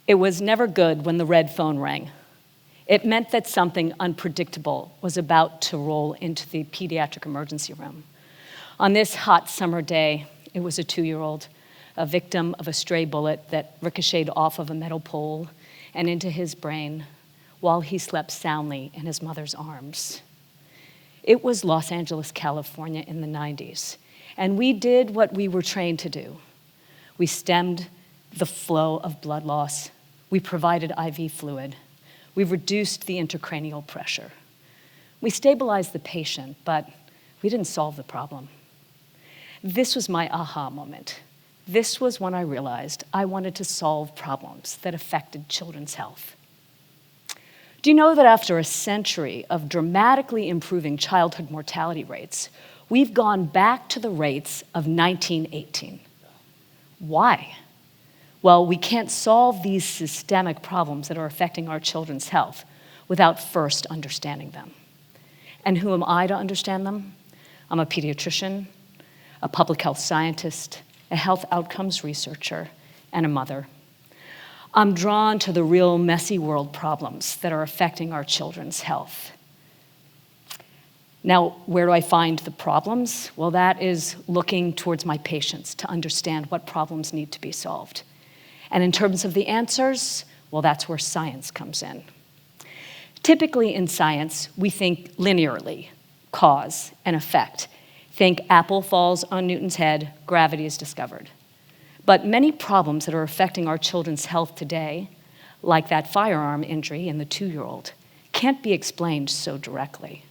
It was never good when the red phone rang. It meant that something unpredictable was about to roll into the pediatric emergency room. On this hot summer day, it was a 2-year-old, a victim of a stray bullet that ricocheted off of a metal pole and into his brain while he slept soundly in his mother's arms. It was Los Angeles, California in the 90s, and we did what we were trained to do. We stemmed the flow of blood loss. We provided IV fluid. We reduced the intracranial pressure. We stabilized the patient, but we didn't solve the problem. This was my aha moment. This was when I realized I wanted to solve problems that affected children's health. Do you know that after a century of dramatically improving childhood mortality rates, we've gone back to the rates of 1918? Why? Well, we can't solve these systemic problems that are affecting our children's health without first understanding them. And who am I to understand them? I'm a pediatrician, a public health scientist, a health outcomes researcher, and a mother. I'm drawn to the real messy world problems that are affecting our children's health. Now, where do I find the problems? Well, that is looking towards my patients to understand what problems need to be solved. And in terms of the answers, well, that's where science comes in. Typically in science, we think linearly, cause and effect. Think apple falls on Newton's head, gravity is discovered. But many problems that are affecting our children's health today, like that firearm injury in the 2-year-old, can't be explained so directly.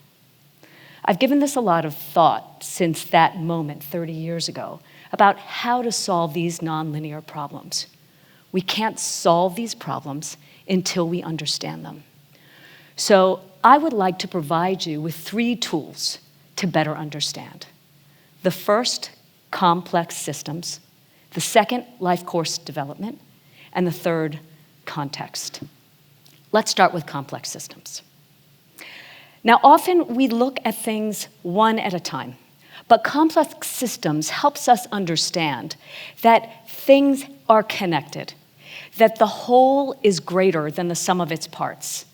I've given this a lot of thought since that moment 30 years ago about how to solve these nonlinear problems. We can't solve these problems until we understand them. So I would like to provide you with 3 tools to better understand. The first, complex systems. The second, life course development. And the third, context. Let's start with complex systems. Now, often we look at things one at a time, but complex systems helps us understand that things are connected, that the whole is greater than the sum of its parts.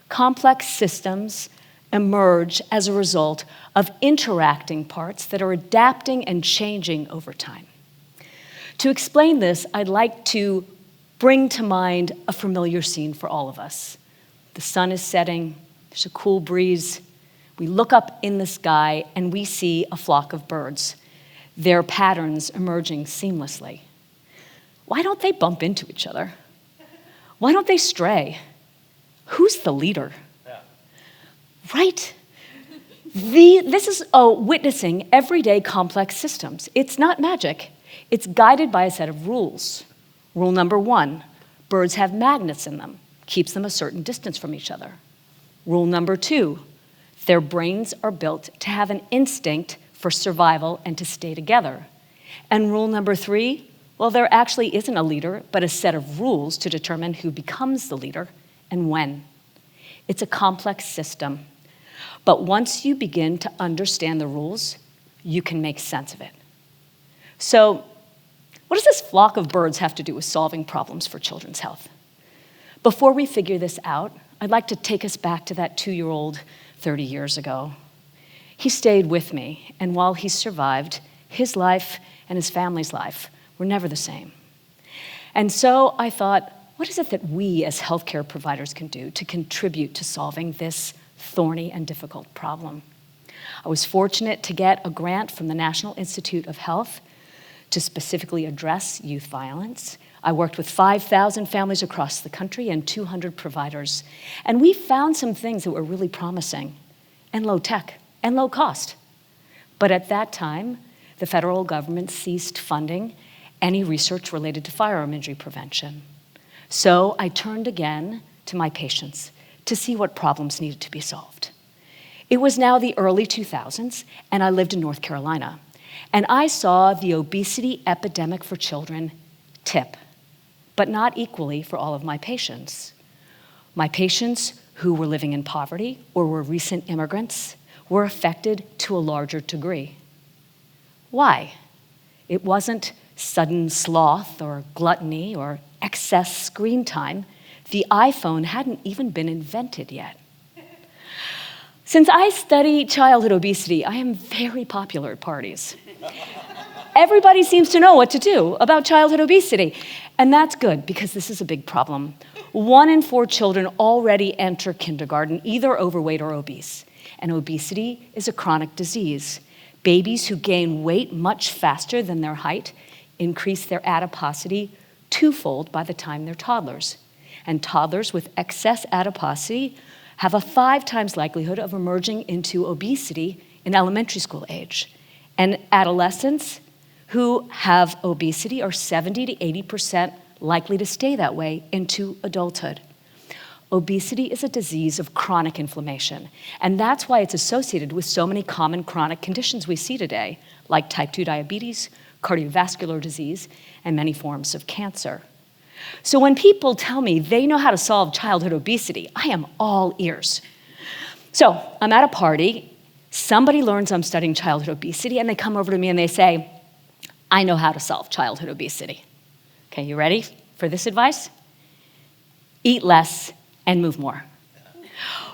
Complex systems emerge as a result of interacting parts that are adapting and changing over time. To explain this, I'd like to bring to mind a familiar scene for all of us. The sun is setting, there's a cool breeze. We look up in the sky and we see a flock of birds, their patterns emerging seamlessly. Why don't they bump into each other? Why don't they stray? Who's the leader? Yeah. Right? This is witnessing everyday complex systems. It's not magic. It's guided by a set of rules. Rule number 1, birds have magnets in them, keeps them a certain distance from each other. Rule number 2, their brains are built to have an instinct for survival and to stay together. And rule number 3, well, there actually isn't a leader, but a set of rules to determine who becomes the leader and when. It's a complex system. But once you begin to understand the rules, you can make sense of it. So, what does this flock of birds have to do with solving problems for children's health? Before we figure this out, I'd like to take us back to that 2-year-old 30 years ago. He stayed with me, and while he survived, his life and his family's life were never the same. And so I thought, what is it that we as healthcare providers can do to contribute to solving this thorny and difficult problem? I was fortunate to get a grant from the National Institute of Health to specifically address youth violence. I worked with 5,000 families across the country and 200 providers. And we found some things that were really promising and low tech and low cost. But at that time, the federal government ceased funding any research related to firearm injury prevention. So I turned again to my patients to see what problems needed to be solved. It was now the early 2000s, and I lived in North Carolina. And I saw the obesity epidemic for children tip, but not equally for all of my patients. My patients who were living in poverty or were recent immigrants were affected to a larger degree. Why? It wasn't sudden sloth or gluttony or excess screen time, the iPhone hadn't even been invented yet. Since I study childhood obesity, I am very popular at parties. Everybody seems to know what to do about childhood obesity. And that's good, because this is a big problem. 1 in 4 children already enter kindergarten either overweight or obese. And obesity is a chronic disease. Babies who gain weight much faster than their height increase their adiposity twofold by the time they're toddlers. And toddlers with excess adiposity have a 5 times likelihood of emerging into obesity in elementary school age. And adolescents who have obesity are 70 to 80% likely to stay that way into adulthood. Obesity is a disease of chronic inflammation, and that's why it's associated with so many common chronic conditions we see today, like type 2 diabetes, cardiovascular disease, and many forms of cancer. So when people tell me they know how to solve childhood obesity, I am all ears. So I'm at a party, somebody learns I'm studying childhood obesity, and they come over to me and they say, I know how to solve childhood obesity. Okay, you ready for this advice? Eat less and move more.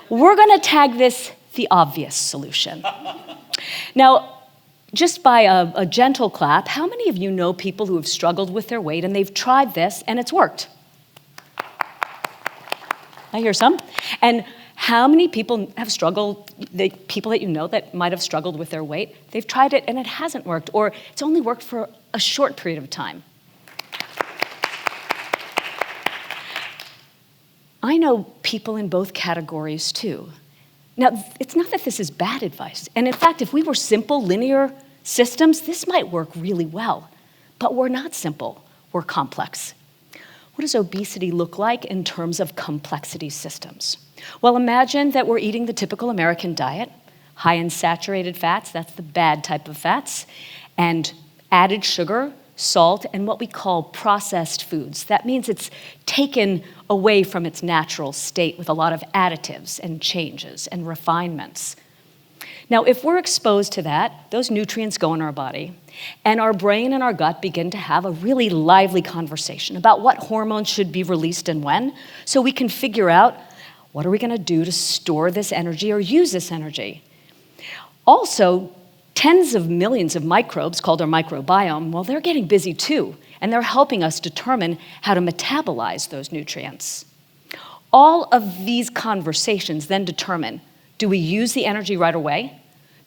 We're gonna tag this the obvious solution. Now, just by a gentle clap, how many of you know people who have struggled with their weight and they've tried this and it's worked? I hear some. And how many people have struggled, the people that you know that might have struggled with their weight, they've tried it and it hasn't worked, or it's only worked for a short period of time? I know people in both categories too. Now, it's not that this is bad advice. And in fact, if we were simple, linear systems, this might work really well. But we're not simple, we're complex. What does obesity look like in terms of complexity systems? Well, imagine that we're eating the typical American diet, high in saturated fats, that's the bad type of fats, and added sugar, salt, and what we call processed foods. That means it's taken away from its natural state with a lot of additives and changes and refinements. Now, if we're exposed to that, those nutrients go in our body, and our brain and our gut begin to have a really lively conversation about what hormones should be released and when, so we can figure out what are we gonna do to store this energy or use this energy. Also, tens of millions of microbes called our microbiome, well, they're getting busy too, and they're helping us determine how to metabolize those nutrients. All of these conversations then determine, do we use the energy right away?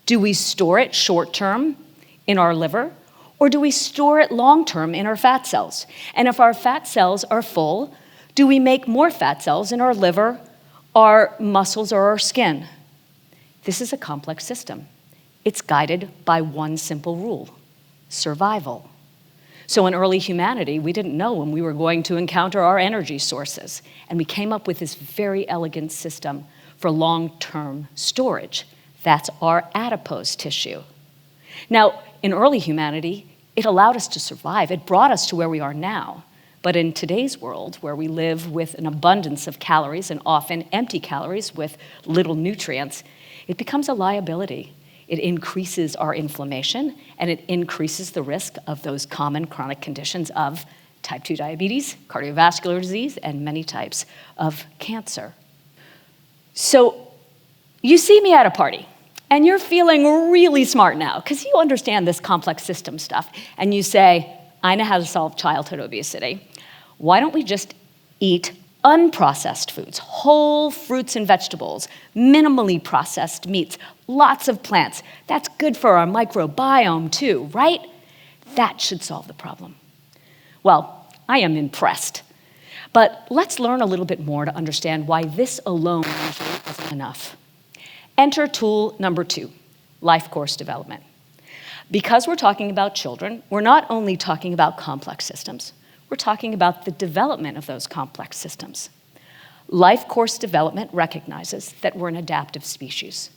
Do we store it short-term in our liver? Or do we store it long-term in our fat cells? And if our fat cells are full, do we make more fat cells in our liver, our muscles, or our skin? This is a complex system. It's guided by one simple rule: survival. So in early humanity, we didn't know when we were going to encounter our energy sources, and we came up with this very elegant system for long-term storage. That's our adipose tissue. Now, in early humanity, it allowed us to survive. It brought us to where we are now. But in today's world, where we live with an abundance of calories and often empty calories with little nutrients, it becomes a liability. It increases our inflammation, and it increases the risk of those common chronic conditions of type 2 diabetes, cardiovascular disease, and many types of cancer. So you see me at a party, and you're feeling really smart now because you understand this complex system stuff, and you say, I know how to solve childhood obesity. Why don't we just eat unprocessed foods, whole fruits and vegetables, minimally processed meats, lots of plants? That's good for our microbiome too, right? That should solve the problem. Well, I am impressed. But let's learn a little bit more to understand why this alone usually isn't enough. Enter tool number 2, life course development. Because we're talking about children, we're not only talking about complex systems, we're talking about the development of those complex systems. Life course development recognizes that we're an adaptive species.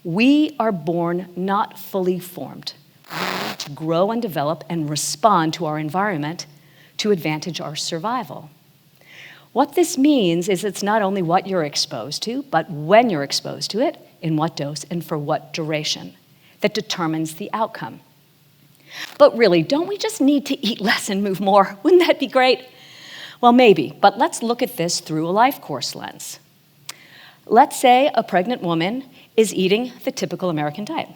We are born not fully formed. We need to grow and develop and respond to our environment to advantage our survival. What this means is it's not only what you're exposed to, but when you're exposed to it, in what dose, and for what duration, that determines the outcome. But really, don't we just need to eat less and move more? Wouldn't that be great? Well, maybe, but let's look at this through a life course lens. Let's say a pregnant woman is eating the typical American diet.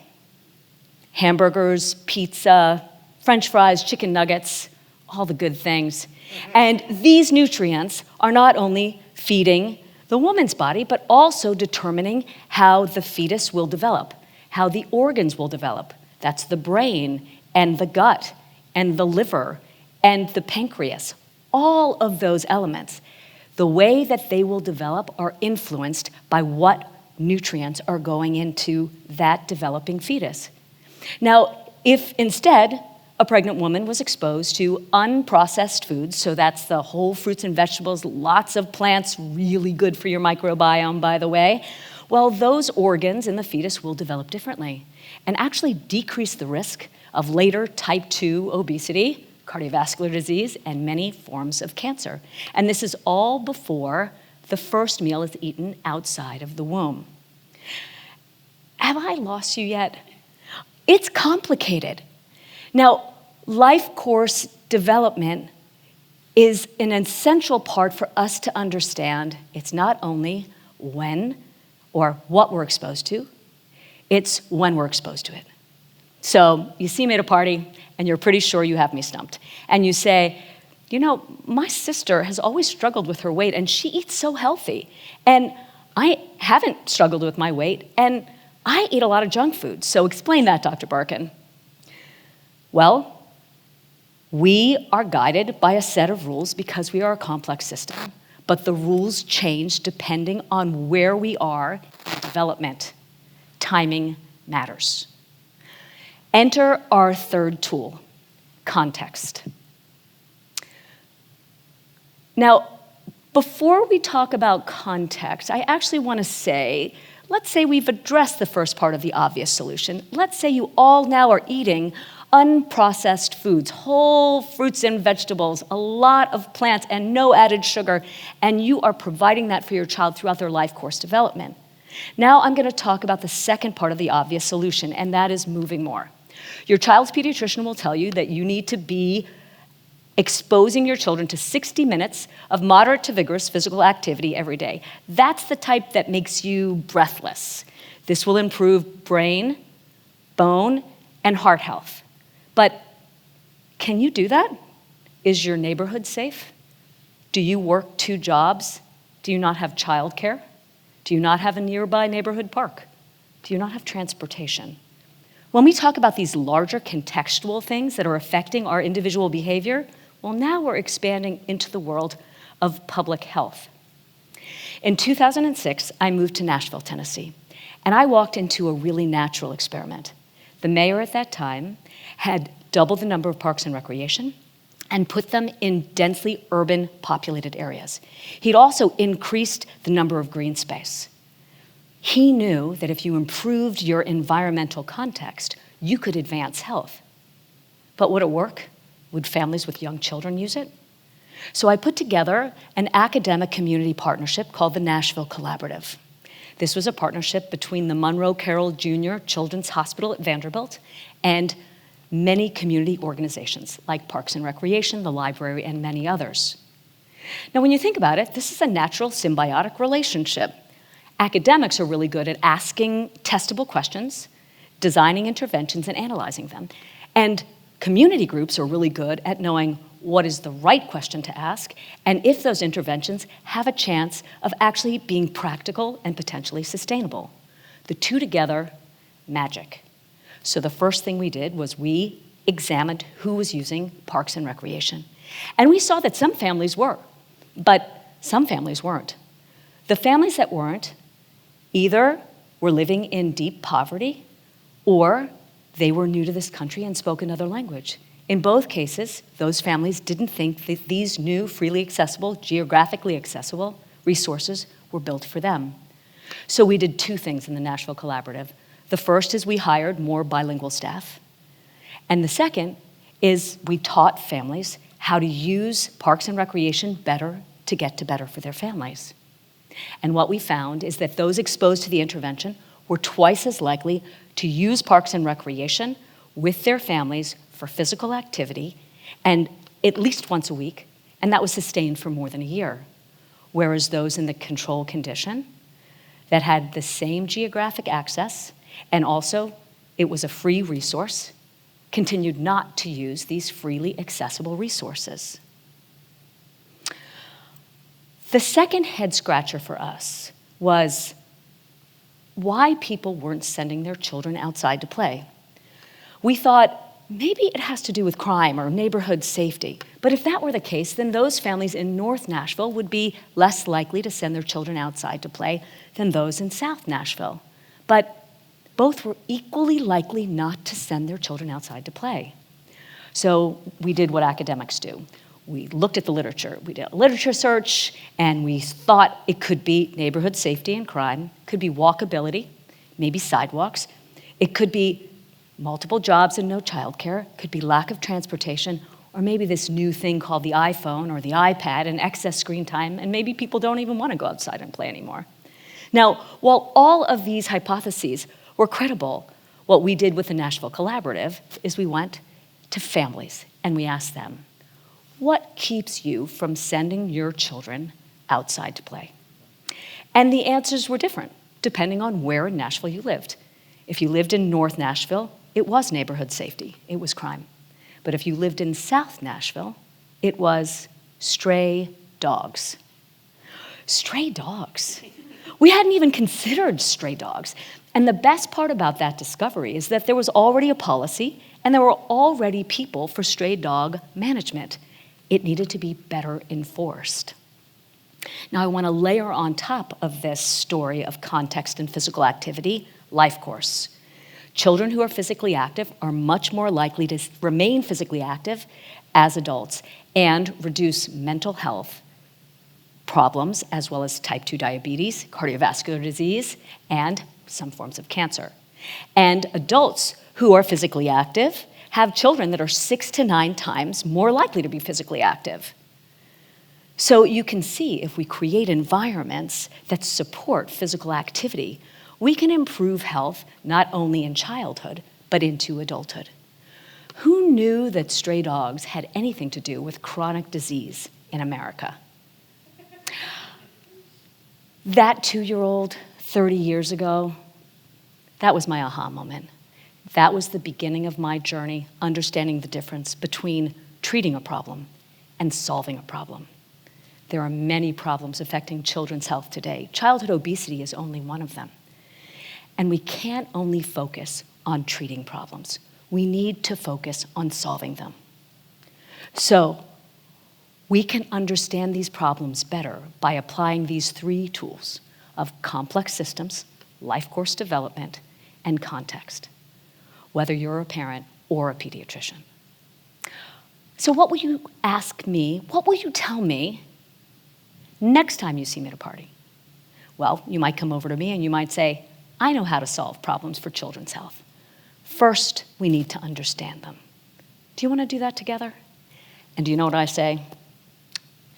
Hamburgers, pizza, French fries, chicken nuggets, all the good things. And these nutrients are not only feeding the woman's body, but also determining how the fetus will develop, how the organs will develop. That's the brain and the gut and the liver and the pancreas. All of those elements, the way that they will develop are influenced by what nutrients are going into that developing fetus. Now, if instead a pregnant woman was exposed to unprocessed foods, so that's the whole fruits and vegetables, lots of plants, really good for your microbiome, by the way, well, those organs in the fetus will develop differently and actually decrease the risk of later type 2 obesity, cardiovascular disease, and many forms of cancer. And this is all before the first meal is eaten outside of the womb. Have I lost you yet? It's complicated. Now, life course development is an essential part for us to understand. It's not only when or what we're exposed to, it's when we're exposed to it. So you see me at a party, and you're pretty sure you have me stumped. And you say, you know, my sister has always struggled with her weight, and she eats so healthy. And I haven't struggled with my weight, and I eat a lot of junk food. So explain that, Dr. Barkin. Well, we are guided by a set of rules because we are a complex system. But the rules change depending on where we are in development. Timing matters. Enter our third tool, context. Now, before we talk about context, I actually want to say, let's say we've addressed the first part of the obvious solution. Let's say you all now are eating unprocessed foods, whole fruits and vegetables, a lot of plants, and no added sugar, and you are providing that for your child throughout their life course development. Now I'm going to talk about the second part of the obvious solution, and that is moving more. Your child's pediatrician will tell you that you need to be exposing your children to 60 minutes of moderate to vigorous physical activity every day. That's the type that makes you breathless. This will improve brain, bone, and heart health. But can you do that? Is your neighborhood safe? Do you work 2 jobs? Do you not have childcare? Do you not have a nearby neighborhood park? Do you not have transportation? When we talk about these larger contextual things that are affecting our individual behavior, well, now we're expanding into the world of public health. In 2006, I moved to Nashville, Tennessee, and I walked into a really natural experiment. The mayor at that time had doubled the number of parks and recreation and put them in densely urban populated areas. He'd also increased the number of green space. He knew that if you improved your environmental context, you could advance health. But would it work? Would families with young children use it? So I put together an academic community partnership called the Nashville Collaborative. This was a partnership between the Monroe Carroll Jr. Children's Hospital at Vanderbilt and many community organizations like Parks and Recreation, the library, and many others. Now, when you think about it, this is a natural symbiotic relationship. Academics are really good at asking testable questions, designing interventions, and analyzing them. And community groups are really good at knowing what is the right question to ask, and if those interventions have a chance of actually being practical and potentially sustainable. The two together, magic. So the first thing we did was we examined who was using Parks and Recreation. And we saw that some families were, but some families weren't. The families that weren't either were living in deep poverty or they were new to this country and spoke another language. In both cases, those families didn't think that these new, freely accessible, geographically accessible resources were built for them. So we did 2 things in the Nashville Collaborative. The first is we hired more bilingual staff. And the second is we taught families how to use Parks and Recreation better to get to better for their families. And what we found is that those exposed to the intervention were twice as likely to use Parks and Recreation with their families for physical activity, and at least once a week, and that was sustained for more than a year, whereas those in the control condition that had the same geographic access, and also it was a free resource, continued not to use these freely accessible resources. The second head scratcher for us was why people weren't sending their children outside to play. We thought maybe it has to do with crime or neighborhood safety. But if that were the case, then those families in North Nashville would be less likely to send their children outside to play than those in South Nashville. But both were equally likely not to send their children outside to play. So we did what academics do. We looked at the literature. We did a literature search, and we thought it could be neighborhood safety and crime, could be walkability, maybe sidewalks. It could be multiple jobs and no childcare, could be lack of transportation, or maybe this new thing called the iPhone or the iPad and excess screen time, and maybe people don't even want to go outside and play anymore. Now, while all of these hypotheses were credible, what we did with the Nashville Collaborative is we went to families and we asked them, what keeps you from sending your children outside to play? And the answers were different, depending on where in Nashville you lived. If you lived in North Nashville, it was neighborhood safety, it was crime. But if you lived in South Nashville, it was stray dogs. Stray dogs. We hadn't even considered stray dogs. And the best part about that discovery is that there was already a policy and there were already people for stray dog management. It needed to be better enforced. Now I want to layer on top of this story of context and physical activity, life course. Children who are physically active are much more likely to remain physically active as adults and reduce mental health problems as well as type 2 diabetes, cardiovascular disease, and some forms of cancer. And adults who are physically active have children that are 6 to 9 times more likely to be physically active. So you can see if we create environments that support physical activity, we can improve health not only in childhood, but into adulthood. Who knew that stray dogs had anything to do with chronic disease in America? That 2-year-old 30 years ago, that was my aha moment. That was the beginning of my journey, understanding the difference between treating a problem and solving a problem. There are many problems affecting children's health today. Childhood obesity is only one of them. And we can't only focus on treating problems. We need to focus on solving them. So we can understand these problems better by applying these 3 tools of complex systems, life course development, and context, whether you're a parent or a pediatrician. So what will you ask me, what will you tell me next time you see me at a party? Well, you might come over to me and you might say, I know how to solve problems for children's health. First, we need to understand them. Do you want to do that together? And do you know what I say?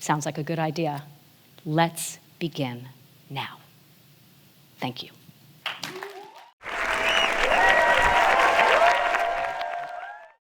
Sounds like a good idea. Let's begin now. Thank you.